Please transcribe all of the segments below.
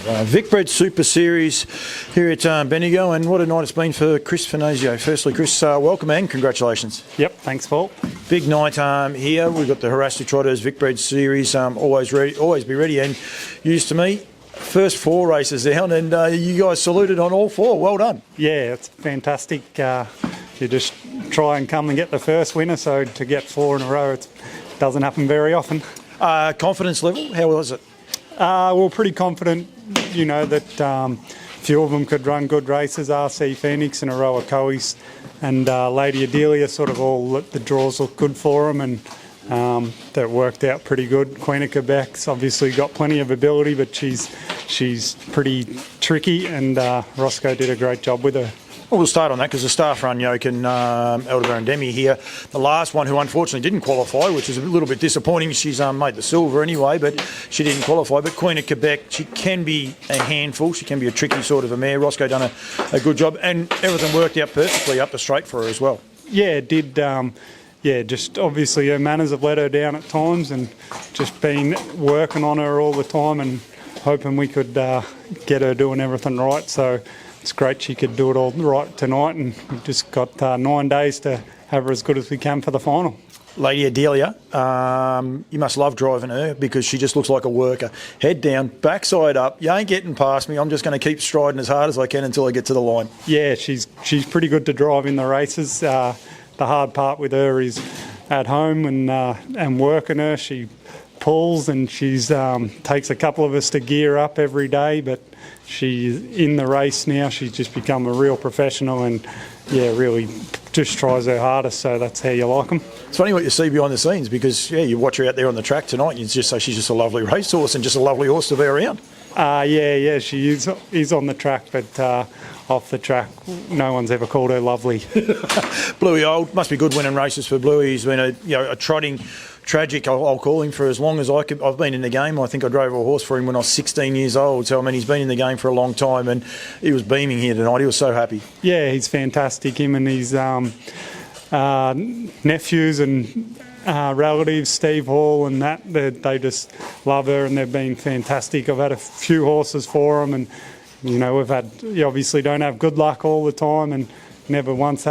Vicbred Super Series here at Bendigo, and what a night it's been for Chris Svanosio. Firstly, Chris, welcome and congratulations. Yep, thanks, Paul. Big night here. We've got the Haras Trotteurs Vicbred Series. Always ready, always be ready. And used to me, first 4 races down, and you guys saluted on all 4. Well done. Yeah, it's fantastic. You just try and come and get the first winner, so to get 4 in a row, it doesn't happen very often. Confidence level, how was it? We're pretty confident, you know, that a few of them could run good races. RC Phoenix and Aroa Coes and Lady Adelia, sort of all the draws look good for them, and that worked out pretty good. Queen of Quebec's obviously got plenty of ability, but she's pretty tricky, and Roscoe did a great job with her. Well, we'll start on that because the staff run yoke and Elder and Demi here. The last one who unfortunately didn't qualify, which is a little bit disappointing. She's made the silver anyway, but she didn't qualify. But Queen of Quebec, she can be a handful. She can be a tricky sort of a mare. Roscoe done a good job, and everything worked out perfectly up the straight for her as well. Yeah, it did. Yeah, just obviously her manners have let her down at times, and just been working on her all the time and hoping we could get her doing everything right. So it's great she could do it all right tonight, and we've just got 9 days to have her as good as we can for the final. Lady Adelia, you must love driving her because she just looks like a worker. Head down, backside up, you ain't getting past me, I'm just going to keep striding as hard as I can until I get to the line. Yeah, she's pretty good to drive in the races. The hard part with her is at home and working her. She pulls, and she's takes a couple of us to gear up every day, but she's in the race now. She's just become a real professional, and yeah, really just tries her hardest, so that's how you like them. It's funny what you see behind the scenes because, yeah, you watch her out there on the track tonight and you just say she's just a lovely racehorse and just a lovely horse to be around. Yeah, she is on the track, but off the track, no one's ever called her lovely. Bluey Old, must be good winning races for Bluey. He's been a trotting tragic, I'll call him, for as long as I've been in the game. I think I drove a horse for him when I was 16 years old. So, I mean, he's been in the game for a long time, and he was beaming here tonight. He was so happy. Yeah, he's fantastic. Him and his nephews and relatives, Steve Hall and that, they just love her, and they've been fantastic. I've had a few horses for them, and, you know, you obviously don't have good luck all the time, and never once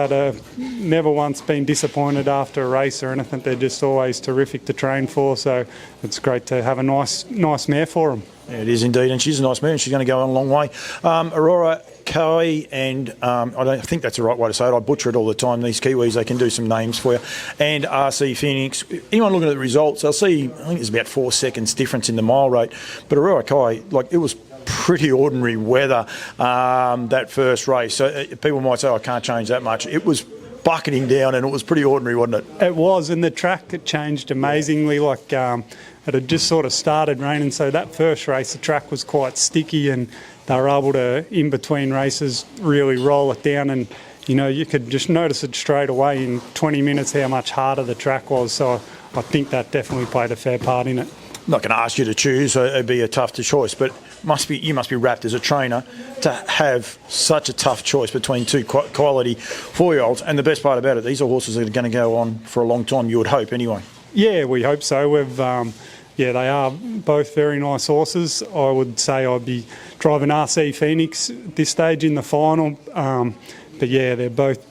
been disappointed after a race or anything. They're just always terrific to train for, so it's great to have a nice mare for them. Yeah, it is indeed, and she's a nice mare, and she's going to go on a long way. Aurora Coe, and I think that's the right way to say it. I butcher it all the time. These Kiwis, they can do some names for you. And RC Phoenix. Anyone looking at the results, they'll see, I think there's about 4 seconds difference in the mile rate. But Aurora Coe, like, it was pretty ordinary weather that first race. So people might say, I can't change that much. It was bucketing down, and it was pretty ordinary, wasn't it? It was, and the track, it changed amazingly. Like, it had just sort of started raining, so that first race, the track was quite sticky, and they were able to, in between races, really roll it down, and, you know, you could just notice it straight away in 20 minutes how much harder the track was. So I think that definitely played a fair part in it. I'm not going to ask you to choose, so it'd be a tough choice, but you must be wrapped as a trainer to have such a tough choice between 2 quality 4-year-olds. And the best part about it, these are horses that are going to go on for a long time, you would hope anyway. Yeah, we hope so. They are both very nice horses. I would say I'd be driving RC Phoenix at this stage in the final. But yeah, they're both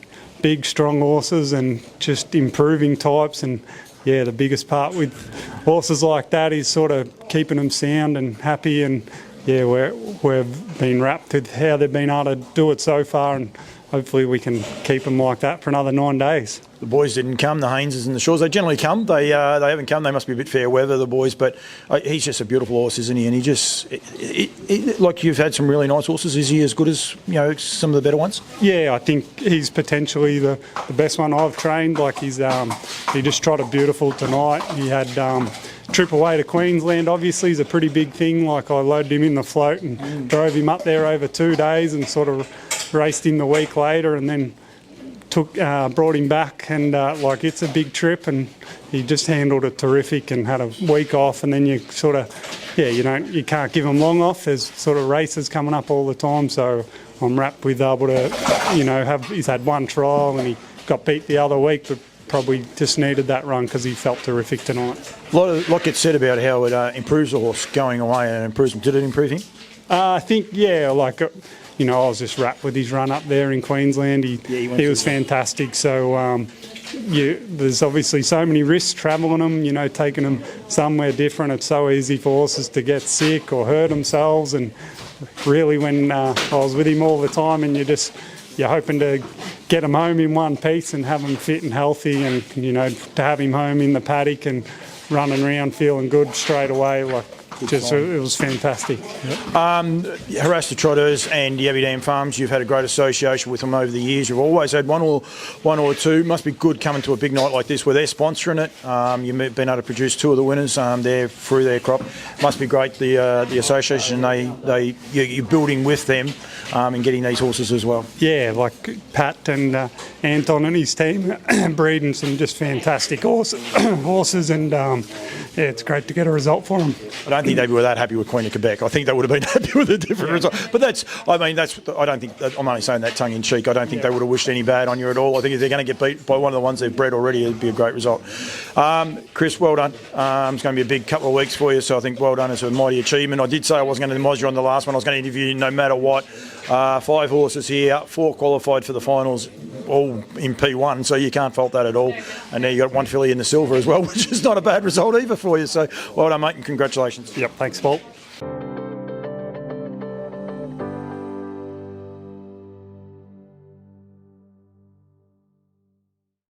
big, strong horses and just improving types. And yeah, the biggest part with horses like that is sort of keeping them sound and happy. And yeah, we've been wrapped with how they've been able to do it so far, and hopefully we can keep them like that for another 9 days. The boys didn't come, the Hayneses and the Shaws. They generally come. They haven't come. They must be a bit fair weather, the boys. But he's just a beautiful horse, isn't he? And he just, like, you've had some really nice horses. Is he as good as, you know, some of the better ones? Yeah, I think he's potentially the best one I've trained. Like, he just trotted beautiful tonight. He had trip away to Queensland, obviously, is a pretty big thing. Like, I loaded him in the float and drove him up there over 2 days and sort of raced him the week later, and then brought him back, and like, it's a big trip, and he just handled it terrific and had a week off. And then you sort of, you can't give him long off. There's sort of races coming up all the time, so I'm wrapped with able to, he's had 1 trial and he got beat the other week, but probably just needed that run because he felt terrific tonight. A lot gets said about how it improves the horse going away and improves him. Did it improve him? I think, yeah, like, you know, I was just wrapped with his run up there in Queensland. He was fantastic. So there's obviously so many risks travelling them, you know, taking them somewhere different. It's so easy for horses to get sick or hurt themselves. And really when I was with him all the time, and you're hoping to get him home in one piece and have him fit and healthy, and, you know, to have him home in the paddock and running around feeling good straight away, like, it was fantastic. Yep. Haras the Trotteurs and Yabby Dam Farms, you've had a great association with them over the years. You've always had one or two. Must be good coming to a big night like this where they're sponsoring it. You've been able to produce two of the winners there through their crop. Must be great, the association you're building with them and getting these horses as well. Yeah, like Pat and Anton and his team breeding some just fantastic horses, and yeah, it's great to get a result for them. I don't think they were that happy with Queen of Quebec. I think they would have been happy with a different result. But I don't think, I'm only saying that tongue in cheek. I don't think they would have wished any bad on you at all. I think if they're going to get beat by one of the ones they've bred already, it'd be a great result. Chris, well done. It's going to be a big couple of weeks for you, so I think well done. It's a mighty achievement. I did say I wasn't going to moz you on the last one. I was going to interview you no matter what. 5 horses here, 4 qualified for the finals, all in P1, so you can't fault that at all. And now you got 1 filly in the silver as well, which is not a bad result either for you. So well done, mate, and congratulations. Yep, thanks, Paul.